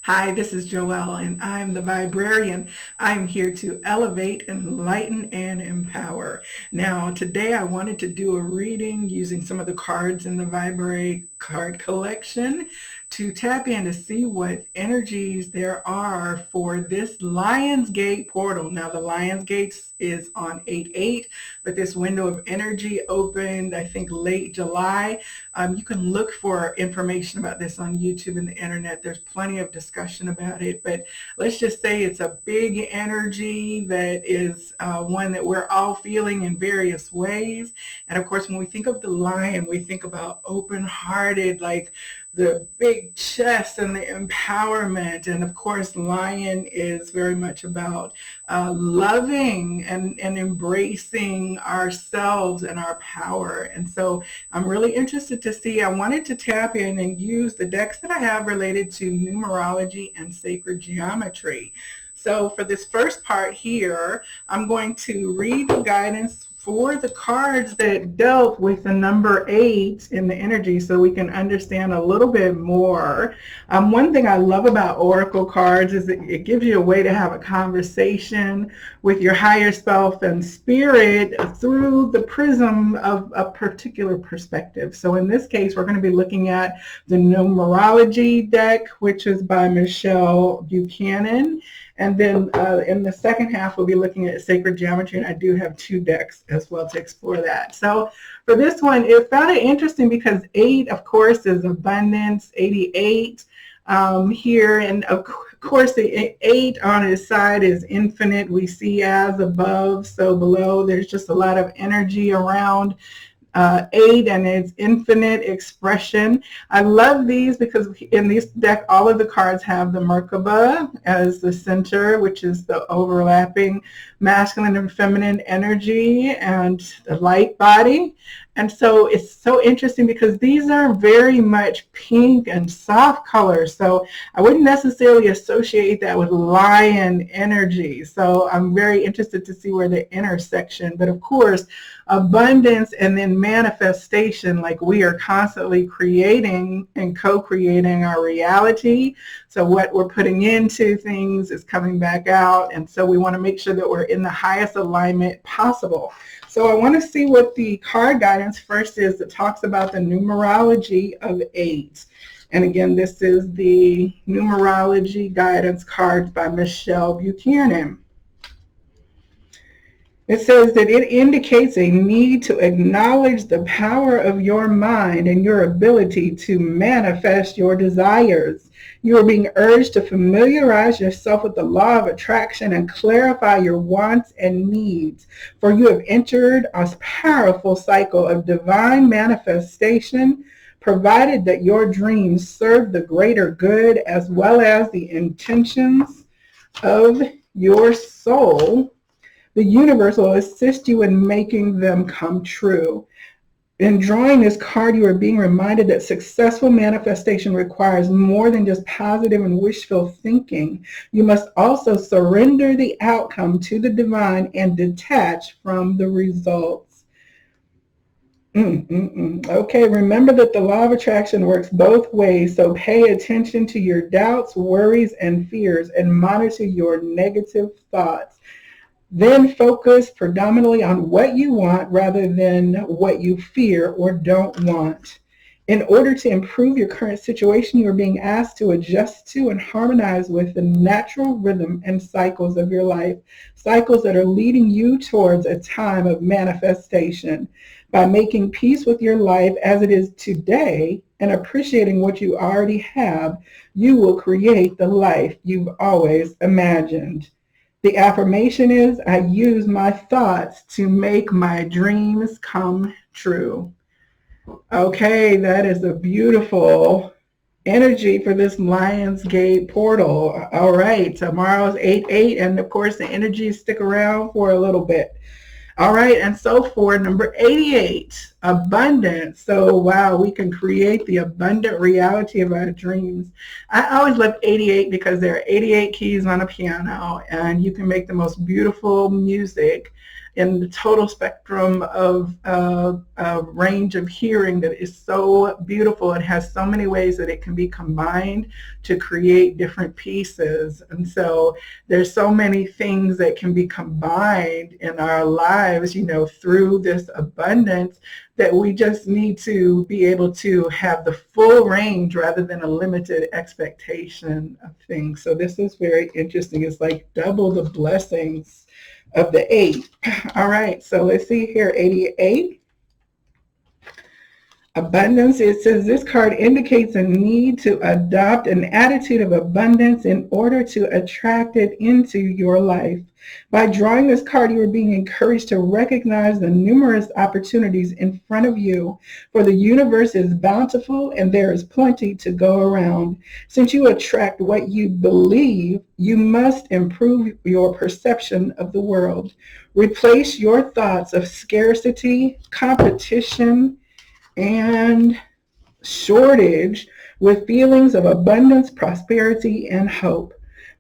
Hi, this is Joelle, and I'm the Viberarian. I'm here to elevate, enlighten, and empower. Now, today I wanted to do a reading using some of the cards in the Viberary card collection to tap in to see what energies there are for this Lionsgate portal. Now, the Lionsgate is on 8/8, but this window of energy opened, I think, late July. You can look for information about this on YouTube and the internet. There's plenty of discussion about it, but let's just say it's a big energy that is one that we're all feeling in various ways. And of course, when we think of the lion, we think about open-hearted, like the big chest and the empowerment. And of course, lion is very much about loving and embracing ourselves and our power. And so I'm really interested to see. I wanted to tap in and use the decks that I have related to numerology and sacred geometry. So for this first part here, I'm going to read the guidance for the cards that dealt with the number 8 in the energy so we can understand a little bit more. One thing I love about oracle cards is that it gives you a way to have a conversation with your higher self and spirit through the prism of a particular perspective. So in this case, we're going to be looking at the Numerology Deck, which is by Michelle Buchanan. And then in the second half, we'll be looking at sacred geometry, and I do have 2 decks as well to explore that. So for this one, I found it interesting because 8, of course, is abundance, 88 here. And of course, the 8 on his side is infinite. We see as above, so below. There's just a lot of energy around 8 and its infinite expression. I love these because in this deck, all of the cards have the Merkaba as the center, which is the overlapping masculine and feminine energy and the light body. And so it's so interesting because these are very much pink and soft colors. So I wouldn't necessarily associate that with lion energy. So I'm very interested to see where the intersection, but of course, abundance and then manifestation, like we are constantly creating and co-creating our reality. So what we're putting into things is coming back out. And so we want to make sure that we're in the highest alignment possible. So I want to see what the card guidance first is that talks about the numerology of 8. And again, this is the numerology guidance cards by Michelle Buchanan. It says that it indicates a need to acknowledge the power of your mind and your ability to manifest your desires. You are being urged to familiarize yourself with the law of attraction and clarify your wants and needs, for you have entered a powerful cycle of divine manifestation, provided that your dreams serve the greater good as well as the intentions of your soul. The universe will assist you in making them come true. In drawing this card, you are being reminded that successful manifestation requires more than just positive and wishful thinking. You must also surrender the outcome to the divine and detach from the results. Okay, remember that the law of attraction works both ways, so pay attention to your doubts, worries, and fears, and monitor your negative thoughts. Then focus predominantly on what you want rather than what you fear or don't want. In order to improve your current situation, you are being asked to adjust to and harmonize with the natural rhythm and cycles of your life, cycles that are leading you towards a time of manifestation. By making peace with your life as it is today and appreciating what you already have, you will create the life you've always imagined. The affirmation is, I use my thoughts to make my dreams come true. Okay, that is a beautiful energy for this Lionsgate portal. All right, tomorrow's 8/8, and of course the energies stick around for a little bit. All right, and so for number 88, abundance. So wow, we can create the abundant reality of our dreams. I always love 88 because there are 88 keys on a piano, and you can make the most beautiful music in the total spectrum of range of hearing that is so beautiful. It has so many ways that it can be combined to create different pieces. And so there's so many things that can be combined in our lives, through this abundance, that we just need to be able to have the full range rather than a limited expectation of things. So this is very interesting. It's like double the blessings of the 8. All right, so let's see here, 88. Abundance, it says this card indicates a need to adopt an attitude of abundance in order to attract it into your life. By drawing this card, you are being encouraged to recognize the numerous opportunities in front of you, for the universe is bountiful and there is plenty to go around. Since you attract what you believe, you must improve your perception of the world. Replace your thoughts of scarcity, competition, and shortage with feelings of abundance, prosperity, and hope.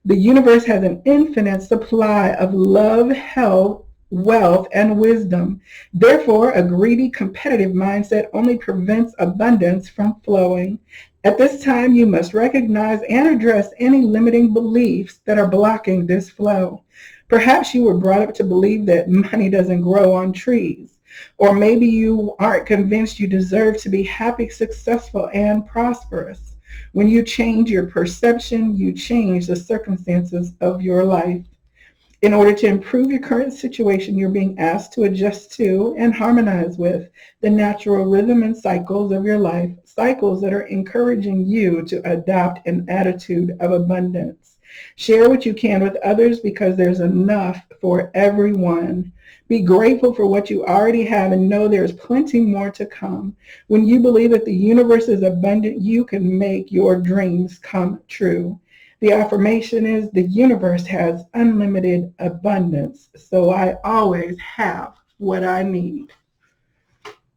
The universe has an infinite supply of love, health, wealth, and wisdom. Therefore, a greedy, competitive mindset only prevents abundance from flowing. At this time, you must recognize and address any limiting beliefs that are blocking this flow. Perhaps you were brought up to believe that money doesn't grow on trees. Or maybe you aren't convinced you deserve to be happy, successful, and prosperous. When you change your perception, you change the circumstances of your life. In order to improve your current situation, you're being asked to adjust to and harmonize with the natural rhythm and cycles of your life, cycles that are encouraging you to adopt an attitude of abundance. Share what you can with others because there's enough for everyone. Be grateful for what you already have and know there's plenty more to come. When you believe that the universe is abundant, you can make your dreams come true. The affirmation is the universe has unlimited abundance, so I always have what I need.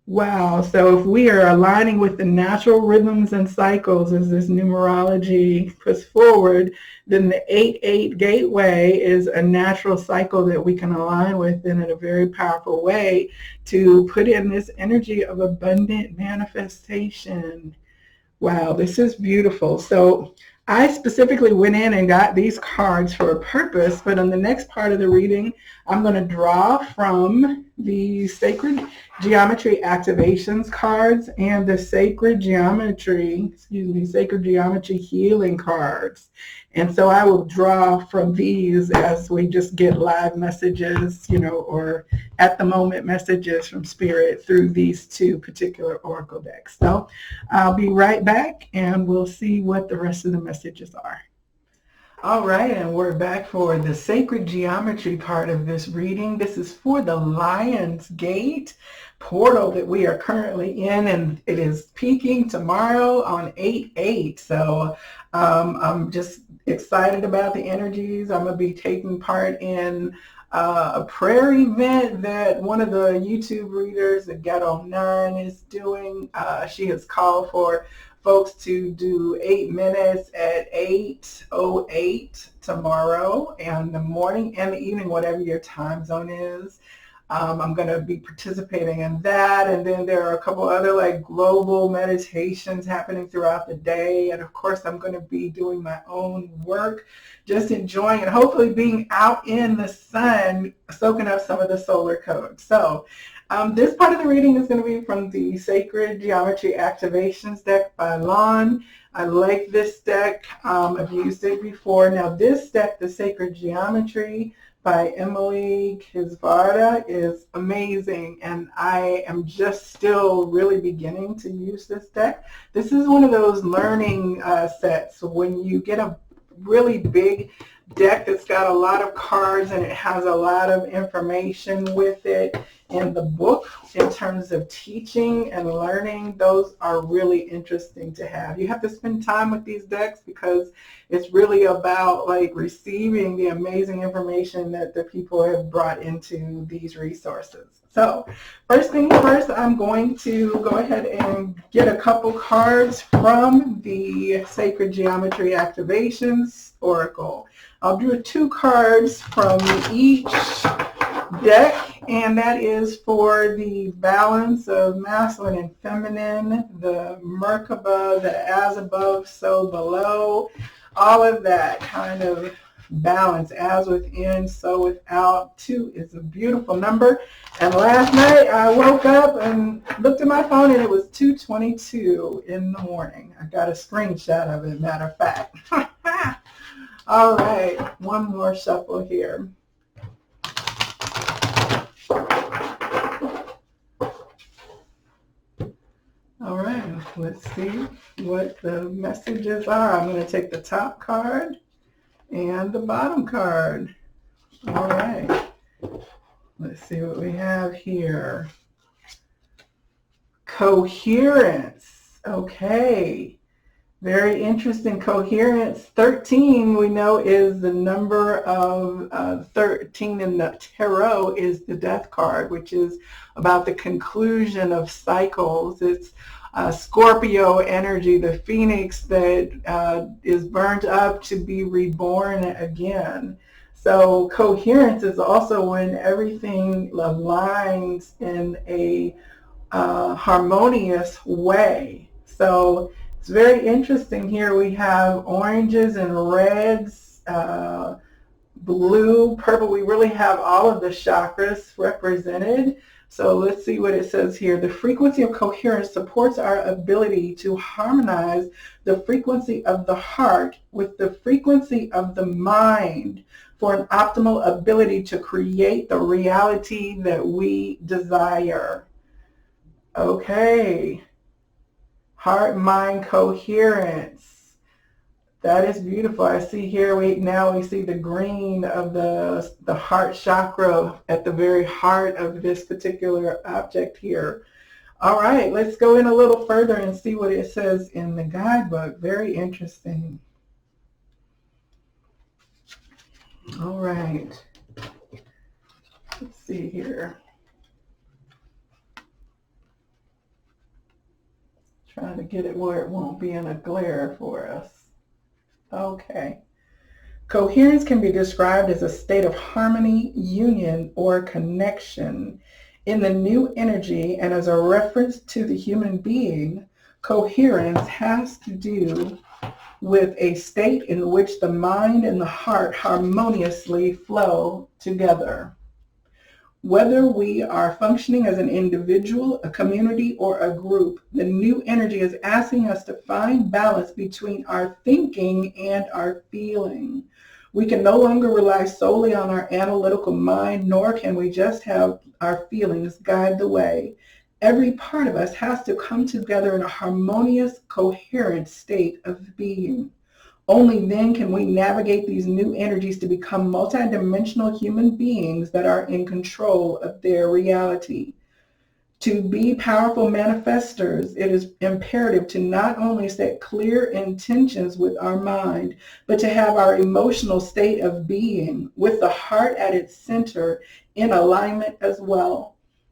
Wow, so if we are aligning with the natural rhythms and cycles as this numerology puts forward, then the 8-8 gateway is a natural cycle that we can align with in a very powerful way to put in this energy of abundant manifestation. Wow, this is beautiful. So I specifically went in and got these cards for a purpose, but on the next part of the reading, I'm going to draw from the Sacred Geometry Activations cards and the Sacred Geometry Healing cards. And so I will draw from these as we just get live messages, or at the moment messages from Spirit through these two particular oracle decks. So I'll be right back and we'll see what the rest of the messages are. All right, and we're back for the sacred geometry part of this reading. This is for the Lion's Gate portal that we are currently in, and it is peaking tomorrow on 8/8. So I'm just excited about the energies. I'm going to be taking part in a prayer event that one of the YouTube readers, the Ghetto Nun, is doing. She has called for folks to do 8 minutes at 8:08 tomorrow, and the morning and the evening, whatever your time zone is. I'm going to be participating in that, and then there are a couple other global meditations happening throughout the day, and of course I'm going to be doing my own work, just enjoying and hopefully being out in the sun, soaking up some of the solar codes. So this part of the reading is going to be from the Sacred Geometry Activations deck by Lon. I like this deck. I've used it before. Now this deck, the Sacred Geometry by Emily Kisvarda, is amazing, and I am just still really beginning to use this deck. This is one of those learning sets when you get a really big deck that's got a lot of cards and it has a lot of information with it. And the book, in terms of teaching and learning, those are really interesting to have. You have to spend time with these decks because it's really about receiving the amazing information that the people have brought into these resources. So first thing first, I'm going to go ahead and get a couple cards from the Sacred Geometry Activations Oracle. I'll do 2 cards from each deck, And that is for the balance of masculine and feminine, the Merkaba, the as above, so below, all of that kind of balance, as within, so without. 2 is a beautiful number. And last night I woke up and looked at my phone and it was 2:22 in the morning. I got a screenshot of it, matter of fact. All right, one more shuffle here. All right, let's see what the messages are. I'm going to take the top card and the bottom card. All right, let's see what we have here. Coherence. Okay, very interesting. Coherence. 13 we know is the number of 13 in the tarot is the death card, which is about the conclusion of cycles. It's Scorpio energy, the phoenix that is burnt up to be reborn again. So coherence is also when everything aligns in a harmonious way. So it's very interesting here. We have oranges and reds, blue, purple. We really have all of the chakras represented. So let's see what it says here. The frequency of coherence supports our ability to harmonize the frequency of the heart with the frequency of the mind for an optimal ability to create the reality that we desire. Okay. Heart-mind coherence. That is beautiful. I see here, we see the green of the heart chakra at the very heart of this particular object here. All right, let's go in a little further and see what it says in the guidebook. Very interesting. All right. Let's see here. Trying to get it where it won't be in a glare for us. Okay. Coherence can be described as a state of harmony, union, or connection in the new energy, and as a reference to the human being, coherence has to do with a state in which the mind and the heart harmoniously flow together. Whether we are functioning as an individual, a community, or a group, the new energy is asking us to find balance between our thinking and our feeling. We can no longer rely solely on our analytical mind, nor can we just have our feelings guide the way. Every part of us has to come together in a harmonious, coherent state of being. Only then can we navigate these new energies to become multidimensional human beings that are in control of their reality. To be powerful manifestors, it is imperative to not only set clear intentions with our mind, but to have our emotional state of being with the heart at its center in alignment as well.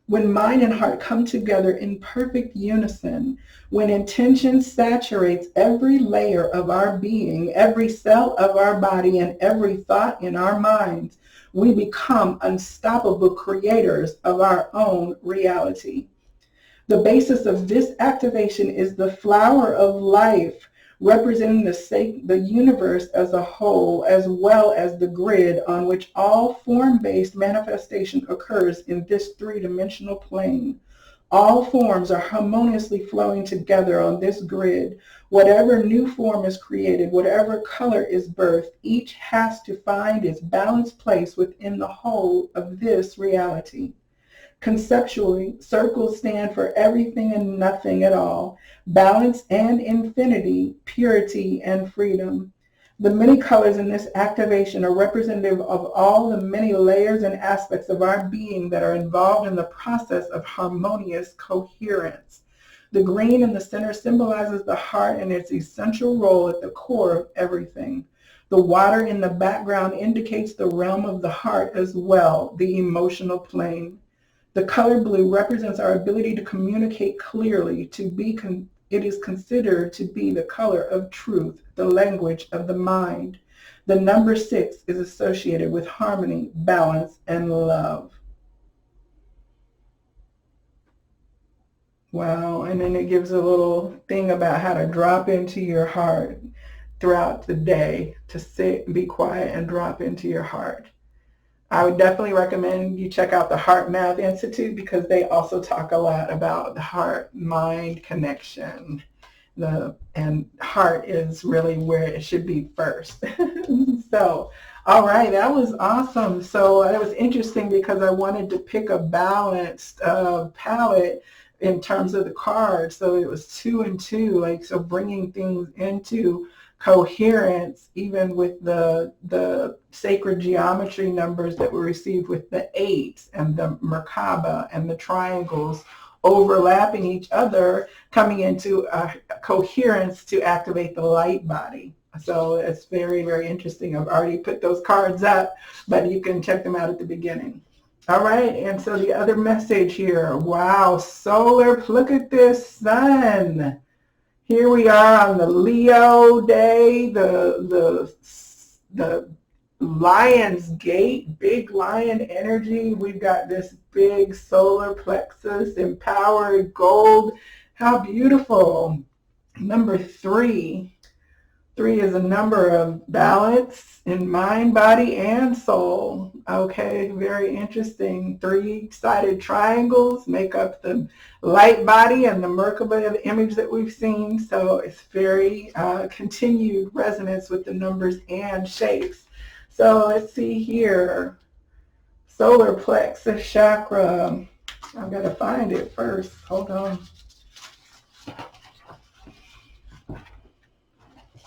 When mind and heart come together in perfect unison, when intention saturates every layer of our being, every cell of our body, and every thought in our minds, we become unstoppable creators of our own reality. The basis of this activation is the flower of life, representing the universe as a whole, as well as the grid on which all form-based manifestation occurs in this three-dimensional plane. All forms are harmoniously flowing together on this grid. Whatever new form is created, whatever color is birthed, each has to find its balanced place within the whole of this reality. Conceptually, circles stand for everything and nothing at all, balance and infinity, purity and freedom. The many colors in this activation are representative of all the many layers and aspects of our being that are involved in the process of harmonious coherence. The green in the center symbolizes the heart and its essential role at the core of everything. The water in the background indicates the realm of the heart as well, the emotional plane. The color blue represents our ability to communicate clearly, it is considered to be the color of truth, the language of the mind. The number 6 is associated with harmony, balance, and love. Wow. And then it gives a little thing about how to drop into your heart throughout the day, to sit and be quiet and drop into your heart. I would definitely recommend you check out the Heart Math Institute, because they also talk a lot about the heart-mind connection. And heart is really where it should be first. So, all right, that was awesome. So it was interesting because I wanted to pick a balanced palette in terms of the cards. So it was 2 and 2, like, so bringing things into coherence, even with the sacred geometry numbers that were received with the 8s and the Merkaba and the triangles overlapping each other, coming into a coherence to activate the light body. So it's very, very interesting. I've already put those cards up, but you can check them out at the beginning. All right, and so the other message here, wow, solar, look at this sun. Here we are on the Leo day, the Lion's Gate, big lion energy. We've got this big solar plexus, empowered gold. How beautiful. Number 3. 3 is a number of balance in mind, body, and soul. Okay, very interesting. 3-sided triangles make up the light body and the Merkaba image that we've seen. So it's very continued resonance with the numbers and shapes. So let's see here. Solar plexus chakra. I've got to find it first. Hold on.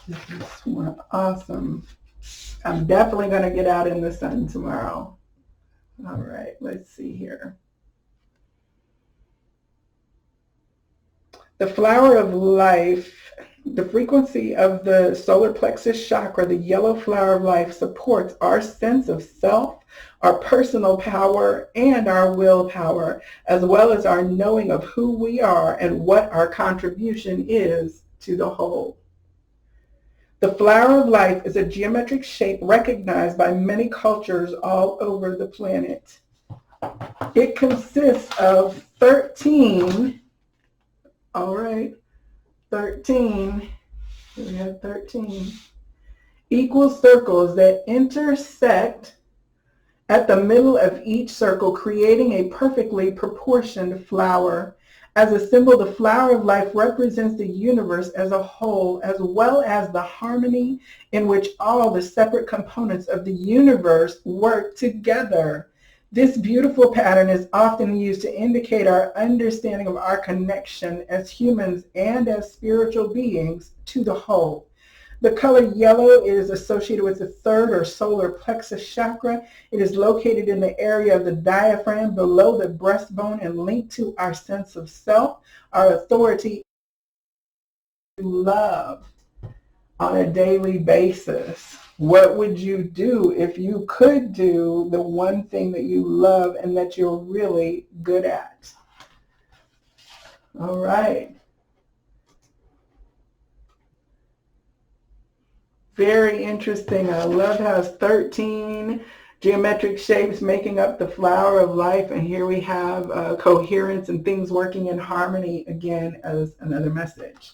This is awesome. I'm definitely going to get out in the sun tomorrow. All right, let's see here. The flower of life, the frequency of the solar plexus chakra, the yellow flower of life, supports our sense of self, our personal power, and our willpower, as well as our knowing of who we are and what our contribution is to the whole. The flower of life is a geometric shape recognized by many cultures all over the planet. It consists of 13, all right, 13, we have 13 equal circles that intersect at the middle of each circle, creating a perfectly proportioned flower. As a symbol, the flower of life represents the universe as a whole, as well as the harmony in which all the separate components of the universe work together. This beautiful pattern is often used to indicate our understanding of our connection as humans and as spiritual beings to the whole. The color yellow is associated with the 3rd or solar plexus chakra. It is located in the area of the diaphragm below the breastbone and linked to our sense of self, our authority, to love on a daily basis. What would you do if you could do the one thing that you love and that you're really good at? All right. Very interesting. I love how it's 13 geometric shapes making up the flower of life. And here we have coherence and things working in harmony again as another message.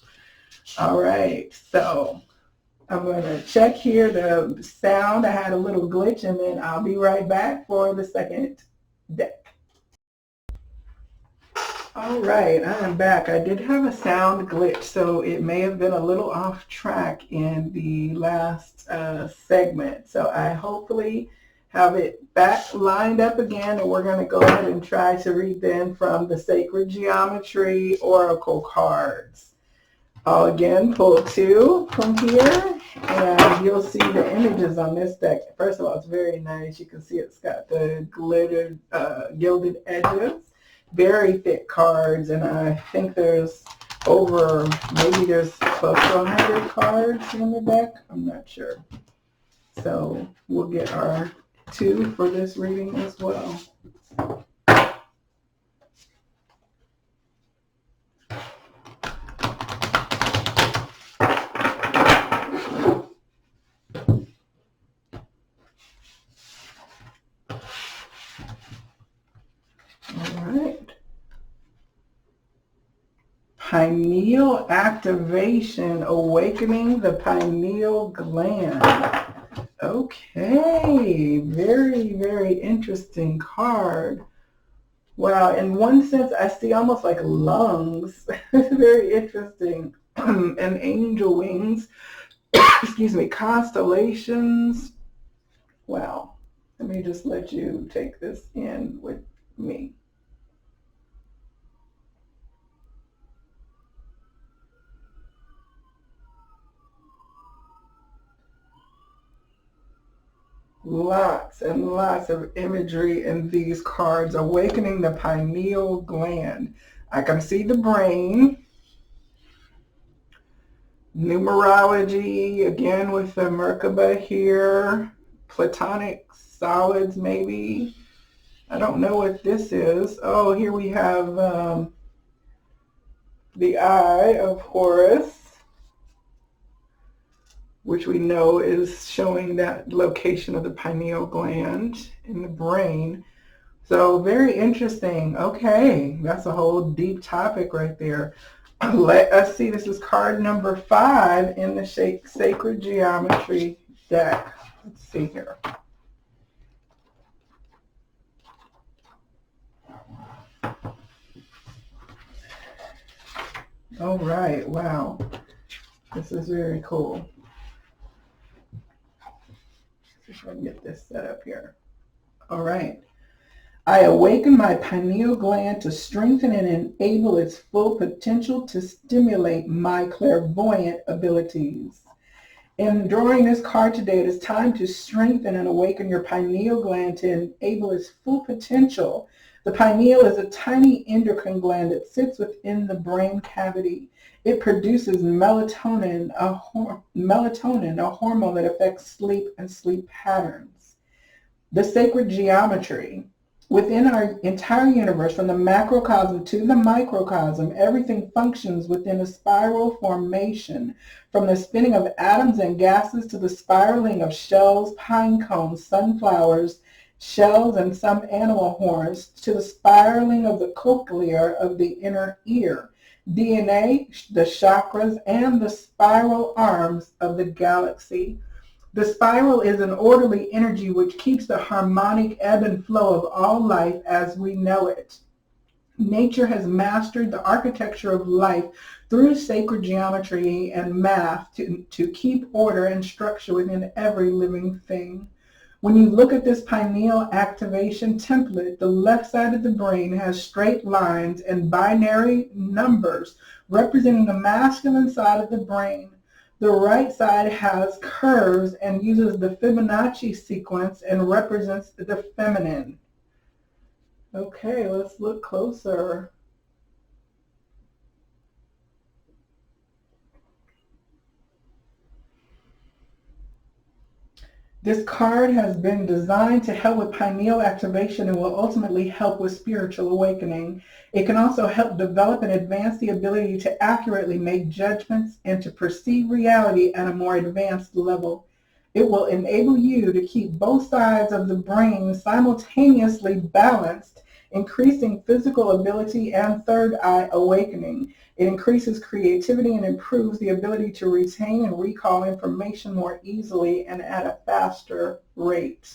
All right. So I'm going to check here the sound. I had a little glitch, and then I'll be right back for the second deck. All right, I am back. I did have a sound glitch, so it may have been a little off track in the last segment. So I hopefully have it back lined up again, and we're going to go ahead and try to read them from the Sacred Geometry Oracle cards. I'll again pull 2 from here, and you'll see the images on this deck. First of all, it's very nice. You can see it's got the glittered, gilded edges. Very thick cards, and I think there's maybe there's close to 100 cards in the deck. I'm not sure. So we'll get our 2 for this reading as well. All right. pineal activation, awakening the pineal gland. Okay, very, very interesting card. Wow, in one sense, I see almost like lungs. Very interesting. And angel wings, excuse me, constellations. Wow. Let me just let you take this in with me. Lots and lots of imagery in these cards. Awakening the pineal gland. I can see the brain. Numerology, again with the Merkaba here. Platonic solids, maybe. I don't know what this is. Oh, here we have the eye of Horus, which we know is showing that location of the pineal gland in the brain. So very interesting. Okay, that's a whole deep topic right there. Let us see. This is card number 5 in the Sacred Geometry deck. Let's see here. All right. Wow. This is very cool. Let's see if I can get this set up here. All right. I awaken my pineal gland to strengthen and enable its full potential to stimulate my clairvoyant abilities. In drawing this card today, it is time to strengthen and awaken your pineal gland to enable its full potential. The pineal is a tiny endocrine gland that sits within the brain cavity. It produces melatonin, a hormone that affects sleep and sleep patterns. The sacred geometry. Within our entire universe, from the macrocosm to the microcosm, everything functions within a spiral formation. From the spinning of atoms and gases to the spiraling of shells, pine cones, sunflowers, shells, and some animal horns, to the spiraling of the cochlea of the inner ear, DNA, the chakras, and the spiral arms of the galaxy. The spiral is an orderly energy which keeps the harmonic ebb and flow of all life as we know it. Nature has mastered the architecture of life through sacred geometry and math to keep order and structure within every living thing. When you look at this pineal activation template, the left side of the brain has straight lines and binary numbers representing the masculine side of the brain. The right side has curves and uses the Fibonacci sequence and represents the feminine. Okay, let's look closer. This card has been designed to help with pineal activation and will ultimately help with spiritual awakening. It can also help develop and advance the ability to accurately make judgments and to perceive reality at a more advanced level. It will enable you to keep both sides of the brain simultaneously balanced, increasing physical ability and third eye awakening. It increases creativity and improves the ability to retain and recall information more easily and at a faster rate.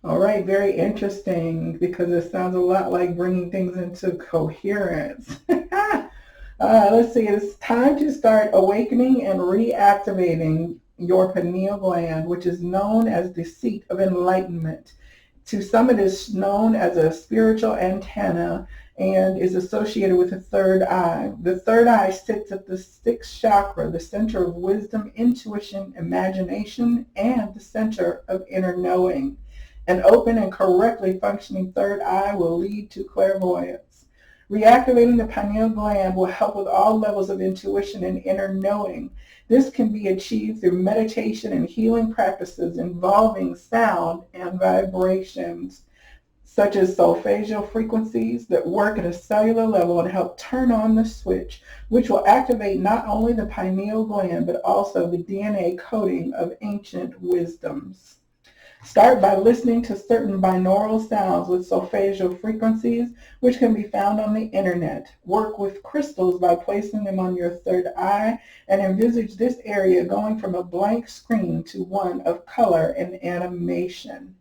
All right, very interesting because it sounds a lot like bringing things into coherence. Let's see, it's time to start awakening and reactivating your pineal gland, which is known as the seat of enlightenment. To some, it is known as a spiritual antenna and is associated with the third eye. The third eye sits at the sixth chakra, the center of wisdom, intuition, imagination, and the center of inner knowing. An open and correctly functioning third eye will lead to clairvoyance. Reactivating the pineal gland will help with all levels of intuition and inner knowing. This can be achieved through meditation and healing practices involving sound and vibrations, such as solfeggio frequencies that work at a cellular level and help turn on the switch, which will activate not only the pineal gland, but also the DNA coding of ancient wisdoms. Start by listening to certain binaural sounds with solfeggio frequencies, which can be found on the internet. Work with crystals by placing them on your third eye and envisage this area going from a blank screen to one of color and animation.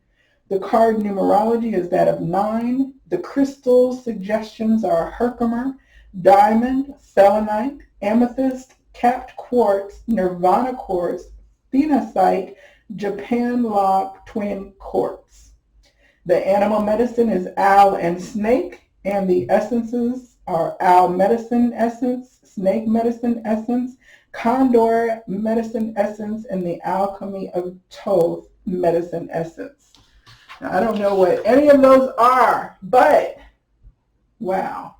The card numerology is that of 9. The crystal suggestions are herkimer, diamond, selenite, amethyst, capped quartz, nirvana quartz, phenacite, Japan lock twin quartz. The animal medicine is owl and snake, and the essences are owl medicine essence, snake medicine essence, condor medicine essence, and the alchemy of Thoth medicine essence. Now, I don't know what any of those are, but wow.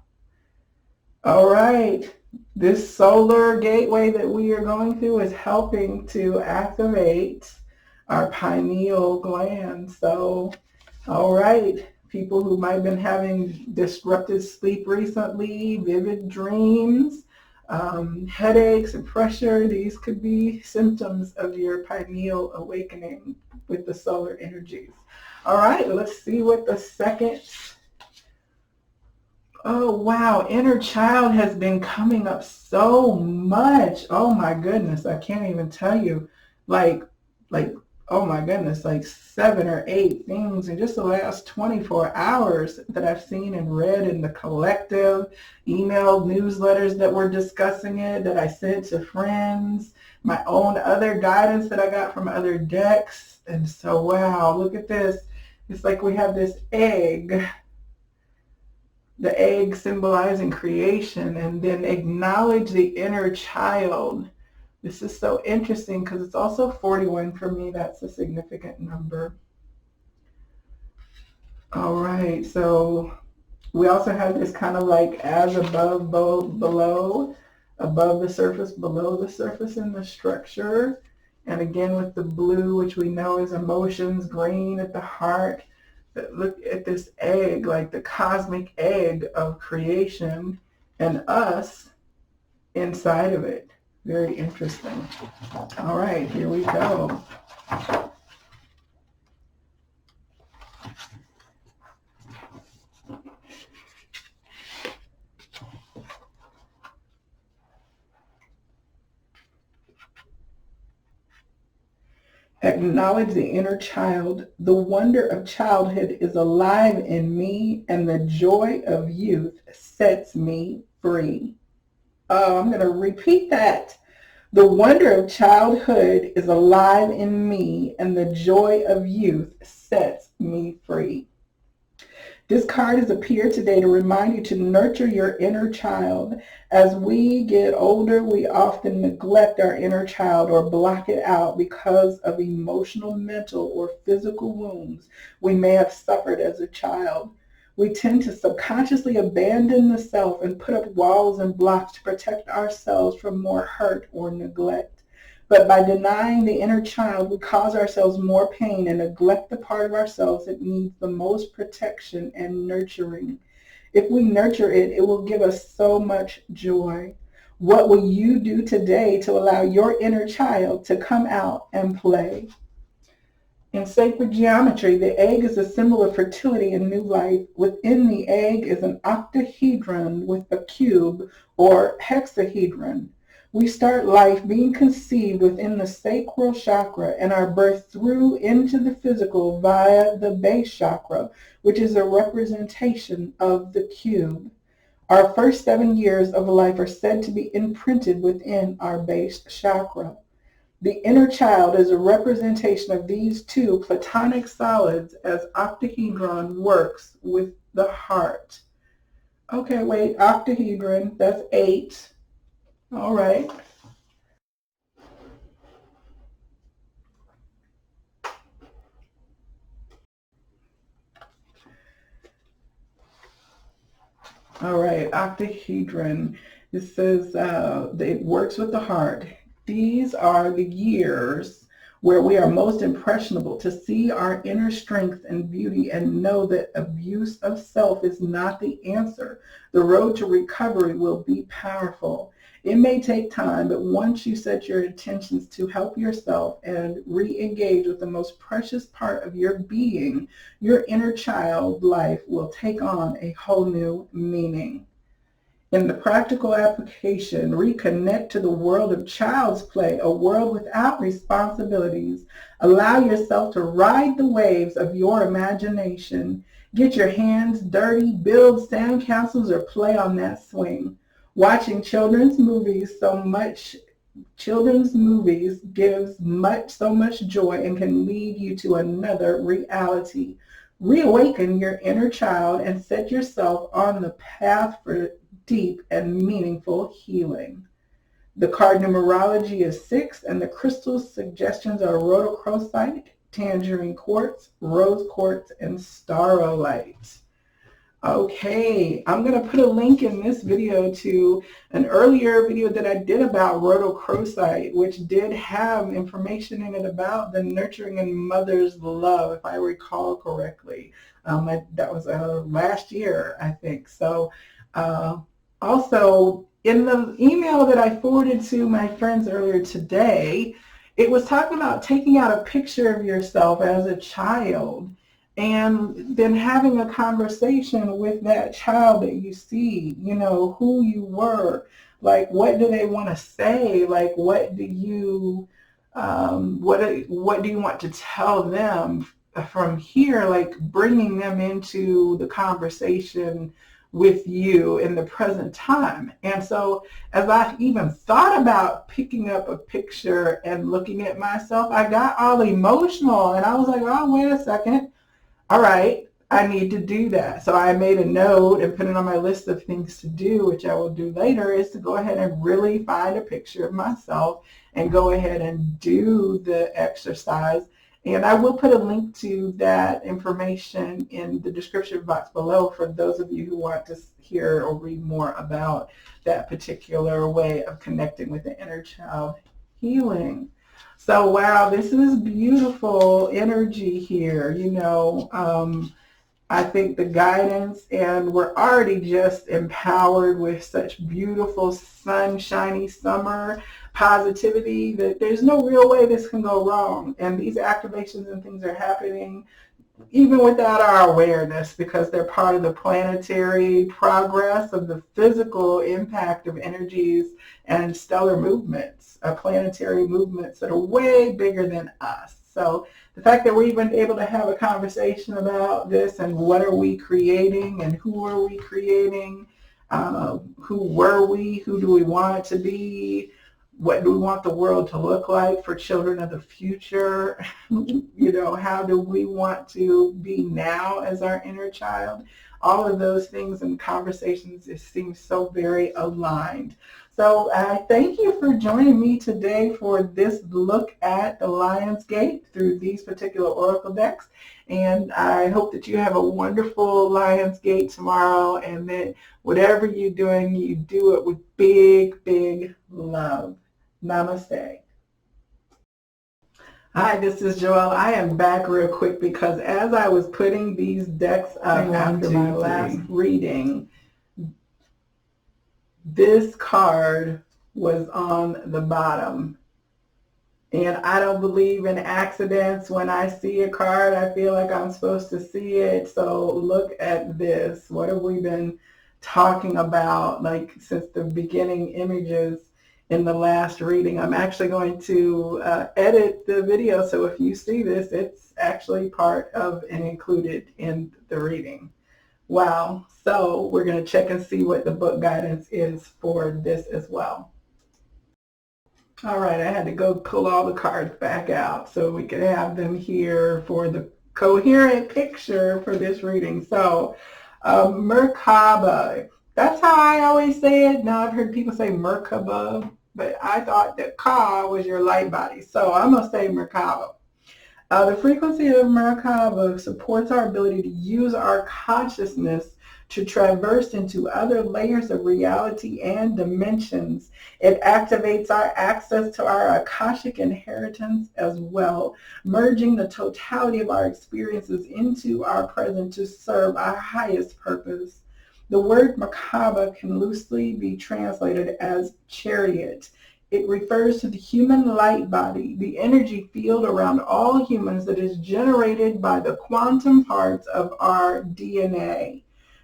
All right. This solar gateway that we are going through is helping to activate our pineal gland. So, all right, people who might have been having disrupted sleep recently, vivid dreams, headaches and pressure, these could be symptoms of your pineal awakening with the solar energies. All right, let's see what the second. Oh, wow. Inner child has been coming up so much. Oh, my goodness. I can't even tell you. Like, oh, my goodness, like 7 or 8 things in just the last 24 hours that I've seen and read in the collective, emailed newsletters that were discussing it, that I sent to friends, my own other guidance that I got from other decks. And so, wow, look at this. It's like we have this egg. The egg symbolizing creation, and then acknowledge the inner child. This is so interesting because it's also 41 for me. That's a significant number. All right, so we also have this kind of like as above, below, above the surface, below the surface in the structure. And again with the blue, which we know is emotions, green at the heart. Look at this egg, like the cosmic egg of creation, and us inside of it. Very interesting. All right, here we go. Acknowledge the inner child. The wonder of childhood is alive in me, and the joy of youth sets me free. Oh, I'm going to repeat that. The wonder of childhood is alive in me, and the joy of youth sets me free. This card has appeared today to remind you to nurture your inner child. As we get older, we often neglect our inner child or block it out because of emotional, mental, or physical wounds we may have suffered as a child. We tend to subconsciously abandon the self and put up walls and blocks to protect ourselves from more hurt or neglect. But by denying the inner child, we cause ourselves more pain and neglect the part of ourselves that needs the most protection and nurturing. If we nurture it, it will give us so much joy. What will you do today to allow your inner child to come out and play? In sacred geometry, the egg is a symbol of fertility and new life. Within the egg is an octahedron with a cube or hexahedron. We start life being conceived within the sacral chakra and are birthed through into the physical via the base chakra, which is a representation of the cube. Our first 7 years of life are said to be imprinted within our base chakra. The inner child is a representation of these two platonic solids as octahedron works with the heart. Okay, wait, octahedron, that's 8. All right. All right, octahedron. It says it works with the heart. These are the years where we are most impressionable, to see our inner strength and beauty and know that abuse of self is not the answer. The road to recovery will be powerful. It may take time, but once you set your intentions to help yourself and re-engage with the most precious part of your being, your inner child life will take on a whole new meaning. In the practical application, reconnect to the world of child's play, a world without responsibilities. Allow yourself to ride the waves of your imagination. Get your hands dirty, build sandcastles, or play on that swing. Watching children's movies gives so much joy and can lead you to another reality. Reawaken your inner child and set yourself on the path for deep and meaningful healing. The card numerology is 6, and the crystal suggestions are rhodochrosite, tangerine quartz, rose quartz, and starolite. Okay, I'm going to put a link in this video to an earlier video that I did about rhodochrosite, which did have information in it about the nurturing and mother's love, if I recall correctly. That was last year, I think. So also, in the email that I forwarded to my friends earlier today, it was talking about taking out a picture of yourself as a child and then having a conversation with that child that you see, who you were, like what do they want to say, like what do you want to tell them from here, like bringing them into the conversation with you in the present time. And so as I even thought about picking up a picture and looking at myself, I got all emotional and I was like, oh, wait a second. All right, I need to do that. So I made a note and put it on my list of things to do, which I will do later, is to go ahead and really find a picture of myself and go ahead and do the exercise. And I will put a link to that information in the description box below for those of you who want to hear or read more about that particular way of connecting with the inner child healing. So, wow, this is beautiful energy here. I think the guidance, and we're already just empowered with such beautiful sunshiny summer positivity that there's no real way this can go wrong. And these activations and things are happening even without our awareness, because they're part of the planetary progress of the physical impact of energies and stellar movements, planetary movements that are way bigger than us. So the fact that we're even able to have a conversation about this and what are we creating and who are we creating, who were we, who do we want it to be, what do we want the world to look like for children of the future, how do we want to be now as our inner child. All of those things and conversations, it seems so very aligned. So I thank you for joining me today for this look at the Lion's Gate through these particular oracle decks. And I hope that you have a wonderful Lion's Gate tomorrow, and that whatever you're doing, you do it with big, big love. Namaste. Hi, this is Joelle. I am back real quick because as I was putting these decks up after my last reading, this card was on the bottom. And I don't believe in accidents. When I see a card, I feel like I'm supposed to see it. So look at this. What have we been talking about, like, since the beginning images in the last reading? I'm actually going to edit the video, so if you see this, it's actually part of and included in the reading. Wow. So we're going to check and see what the book guidance is for this as well. All right, I had to go pull all the cards back out so we could have them here for the coherent picture for this reading. So Merkaba, that's how I always say it. Now I've heard people say Merkaba, but I thought that Ka was your light body. So I'm going to say Merkaba. The frequency of Merkaba supports our ability to use our consciousness to traverse into other layers of reality and dimensions. It activates our access to our Akashic inheritance as well, merging the totality of our experiences into our present to serve our highest purpose. The word Merkaba can loosely be translated as chariot. It refers to the human light body, the energy field around all humans that is generated by the quantum parts of our DNA.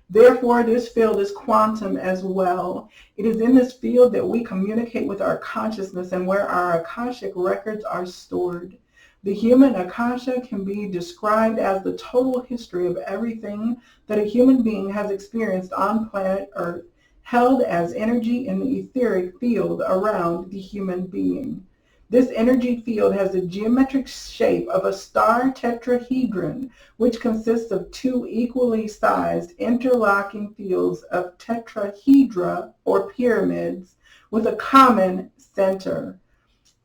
Therefore, this field is quantum as well. It is in this field that we communicate with our consciousness and where our Akashic records are stored. The human Akasha can be described as the total history of everything that a human being has experienced on planet Earth, held as energy in the etheric field around the human being. This energy field has the geometric shape of a star tetrahedron, which consists of two equally sized interlocking fields of tetrahedra or pyramids with a common center.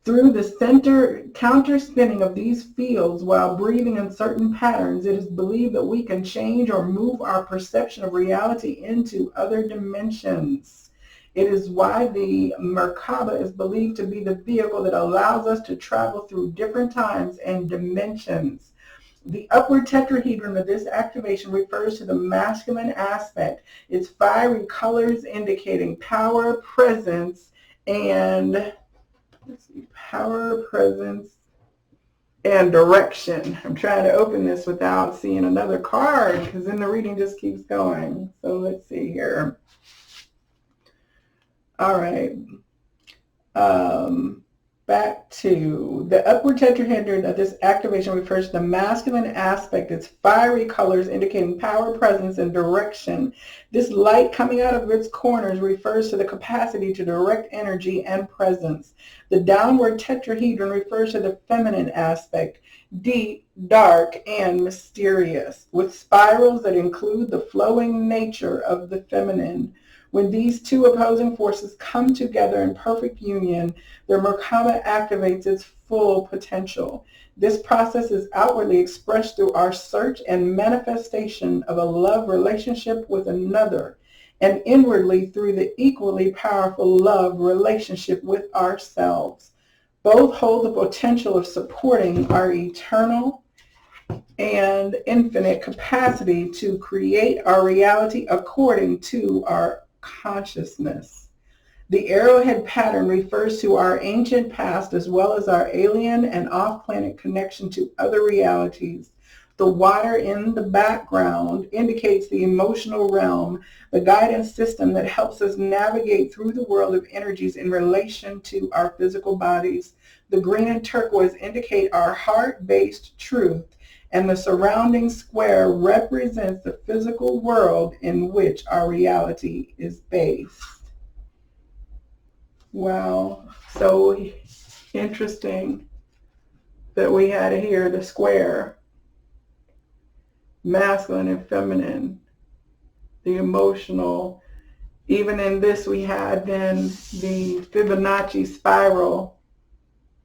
Through the center counter-spinning of these fields while breathing in certain patterns, it is believed that we can change or move our perception of reality into other dimensions. It is why the Merkaba is believed to be the vehicle that allows us to travel through different times and dimensions. The upward tetrahedron of this activation refers to the masculine aspect, its fiery colors indicating power, presence, and power, presence, and direction. I'm trying to open this without seeing another card because then the reading just keeps going. So let's see here. All right. Back to the upward tetrahedron of this activation refers to the masculine aspect, its fiery colors indicating power, presence, and direction. This light coming out of its corners refers to the capacity to direct energy and presence. The downward tetrahedron refers to the feminine aspect, deep, dark, and mysterious, with spirals that include the flowing nature of the feminine. When these two opposing forces come together in perfect union, the Merkaba activates its full potential. This process is outwardly expressed through our search and manifestation of a love relationship with another, and inwardly through the equally powerful love relationship with ourselves. Both hold the potential of supporting our eternal and infinite capacity to create our reality according to our consciousness. The arrowhead pattern refers to our ancient past as well as our alien and off-planet connection to other realities. The water in the background indicates the emotional realm, the guidance system that helps us navigate through the world of energies in relation to our physical bodies. The green and turquoise indicate our heart-based truth, and the surrounding square represents the physical world in which our reality is based. Wow, so interesting that we had here the square, masculine and feminine, the emotional. Even in this we had then the Fibonacci spiral,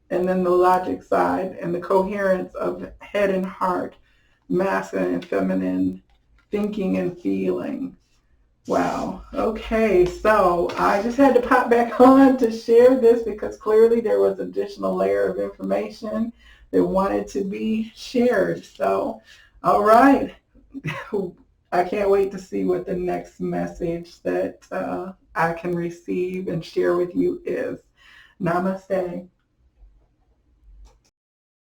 and then the logic side, and the coherence of head and heart, masculine and feminine, thinking and feeling. Wow. Okay, so I just had to pop back on to share this because clearly there was an additional layer of information that wanted to be shared. So, all right. I can't wait to see what the next message that I can receive and share with you is. Namaste.